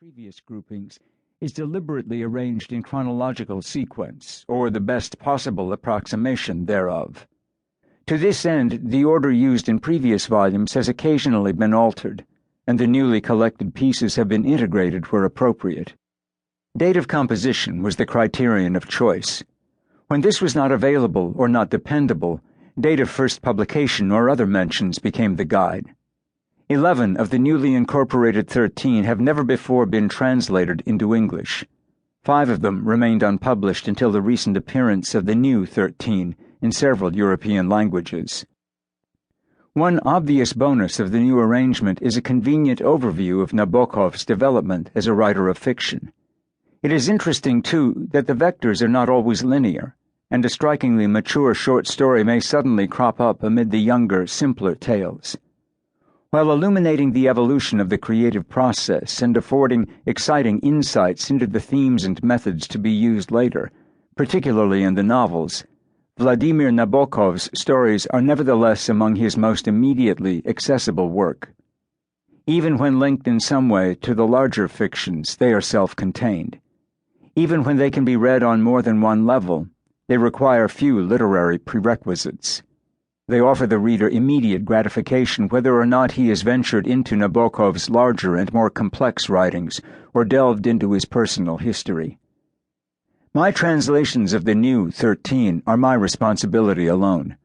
previous groupings is deliberately arranged in chronological sequence, or the best possible approximation thereof. To this end, the order used in previous volumes has occasionally been altered, and the newly collected pieces have been integrated where appropriate. Date of composition was the criterion of choice. When this was not available or not dependable, date of first publication or other mentions became the guide. 11 of the newly incorporated 13 have never before been translated into English. 5 of them remained unpublished until the recent appearance of the new 13 in several European languages. One obvious bonus of the new arrangement is a convenient overview of Nabokov's development as a writer of fiction. It is interesting, too, that the vectors are not always linear, and a strikingly mature short story may suddenly crop up amid the younger, simpler tales. While illuminating the evolution of the creative process and affording exciting insights into the themes and methods to be used later, particularly in the novels, Vladimir Nabokov's stories are nevertheless among his most immediately accessible work. Even when linked in some way to the larger fictions, they are self-contained. Even when they can be read on more than one level, they require few literary prerequisites. They offer the reader immediate gratification whether or not he has ventured into Nabokov's larger and more complex writings or delved into his personal history. My translations of the new 13 are my responsibility alone.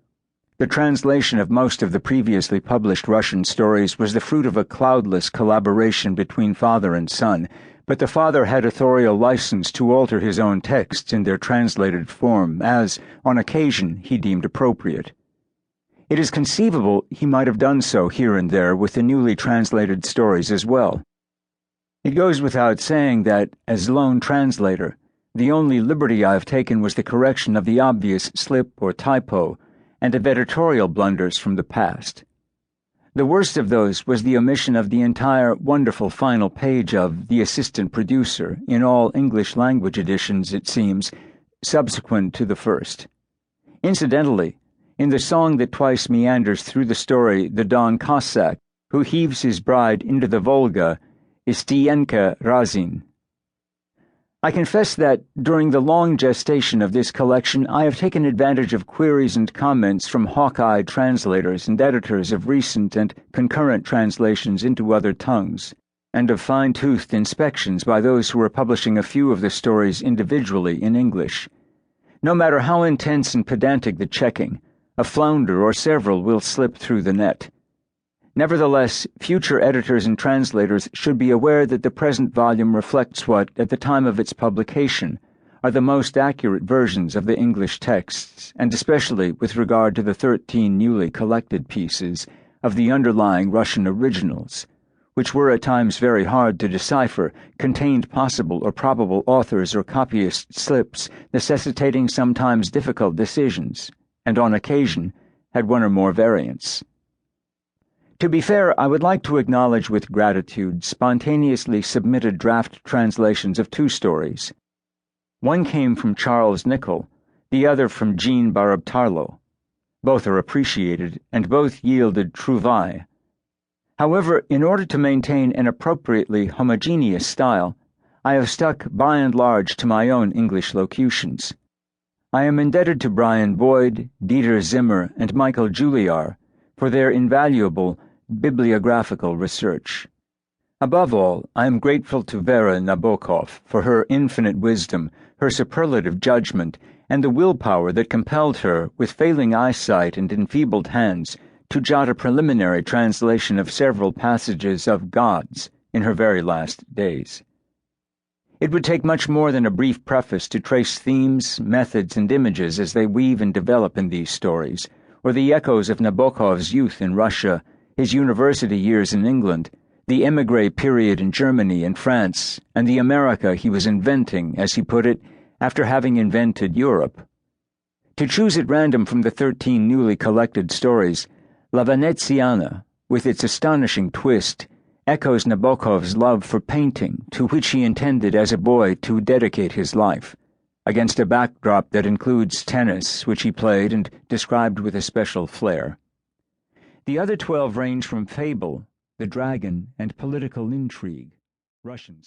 The translation of most of the previously published Russian stories was the fruit of a cloudless collaboration between father and son, but the father had authorial license to alter his own texts in their translated form as, on occasion, he deemed appropriate. It is conceivable he might have done so here and there with the newly translated stories as well. It goes without saying that, as lone translator, the only liberty I have taken was the correction of the obvious slip or typo and of editorial blunders from the past. The worst of those was the omission of the entire wonderful final page of The Assistant Producer in all English-language editions, it seems, subsequent to the first. Incidentally, in the song that twice meanders through the story, the Don Cossack, who heaves his bride into the Volga, Istienka Razin. I confess that, during the long gestation of this collection, I have taken advantage of queries and comments from hawk-eyed translators and editors of recent and concurrent translations into other tongues, and of fine-toothed inspections by those who are publishing a few of the stories individually in English. No matter how intense and pedantic the checking, a flounder or several will slip through the net. Nevertheless, future editors and translators should be aware that the present volume reflects what, at the time of its publication, are the most accurate versions of the English texts, and especially with regard to the 13 newly collected pieces of the underlying Russian originals, which were at times very hard to decipher, contained possible or probable authors or copyist slips, necessitating sometimes difficult decisions, and on occasion had one or more variants. To be fair, I would like to acknowledge with gratitude spontaneously submitted draft translations of 2 stories. One came from Charles Nichol, the other from Jean Barabtarlo. Both are appreciated, and both yielded trouvailles. However, in order to maintain an appropriately homogeneous style, I have stuck by and large to my own English locutions. I am indebted to Brian Boyd, Dieter Zimmer, and Michael Juliar for their invaluable bibliographical research. Above all, I am grateful to Vera Nabokov for her infinite wisdom, her superlative judgment, and the willpower that compelled her, with failing eyesight and enfeebled hands, to jot a preliminary translation of several passages of Gods in her very last days. It would take much more than a brief preface to trace themes, methods, and images as they weave and develop in these stories, or the echoes of Nabokov's youth in Russia, his university years in England, the émigré period in Germany and France, and the America he was inventing, as he put it, after having invented Europe. To choose at random from the 13 newly collected stories, La Veneziana, with its astonishing twist, echoes Nabokov's love for painting, to which he intended as a boy to dedicate his life, against a backdrop that includes tennis, which he played and described with a special flair. The other 12 range from fable, the dragon, and political intrigue, Russian